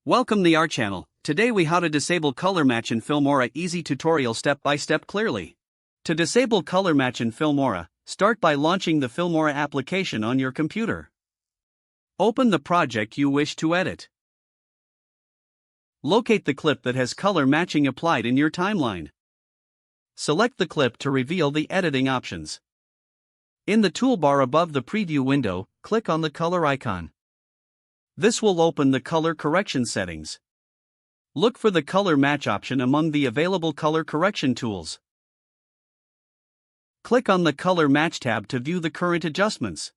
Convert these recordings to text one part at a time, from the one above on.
Welcome to our channel. Today we how to disable color match in Filmora. Easy tutorial step by step clearly. To disable color match in Filmora, start by launching the Filmora application on your computer. Open the project you wish to edit. Locate the clip that has color matching applied in your timeline. Select the clip to reveal the editing options. In the toolbar above the preview window, click on the color icon. This will open the color correction settings. Look for the color match option among the available color correction tools. Click on the Color Match tab to view the current adjustments.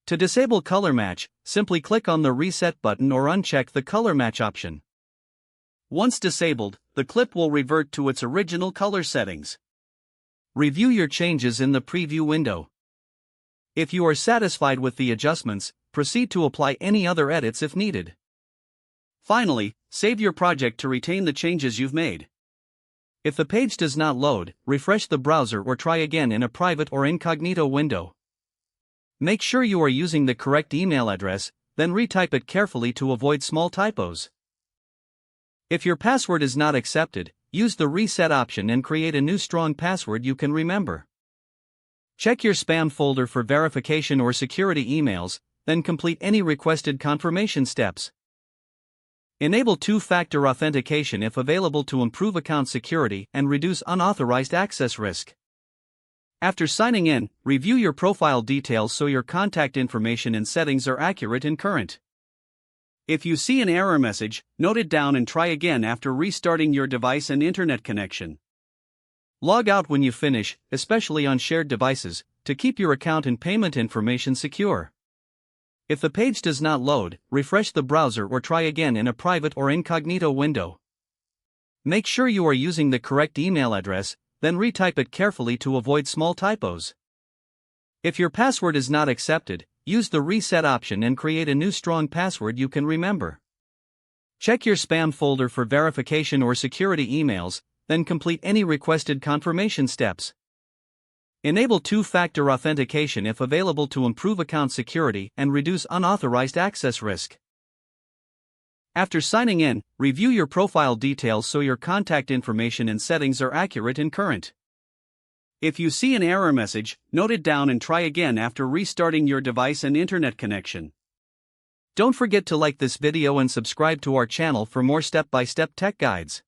To disable color match, simply click on the Reset button or uncheck the color match option. Once disabled, the clip will revert to its original color settings. Review your changes in the preview window. If you are satisfied with the adjustments, proceed to apply any other edits if needed. Finally, save your project to retain the changes you've made. If the page does not load, refresh the browser or try again in a private or incognito window. Make sure you are using the correct email address, then retype it carefully to avoid small typos. If your password is not accepted, use the reset option and create a new strong password you can remember. Check your spam folder for verification or security emails, then complete any requested confirmation steps. Enable two-factor authentication if available to improve account security and reduce unauthorized access risk. After signing in, review your profile details so your contact information and settings are accurate and current. If you see an error message, note it down and try again after restarting your device and internet connection. Log out when you finish, especially on shared devices, to keep your account and payment information secure. If the page does not load, refresh the browser or try again in a private or incognito window. Make sure you are using the correct email address, then retype it carefully to avoid small typos. If your password is not accepted, use the reset option and create a new strong password you can remember. Check your spam folder for verification or security emails, then complete any requested confirmation steps. Enable two-factor authentication if available to improve account security and reduce unauthorized access risk. After signing in, review your profile details so your contact information and settings are accurate and current. If you see an error message, note it down and try again after restarting your device and internet connection. Don't forget to like this video and subscribe to our channel for more step-by-step tech guides.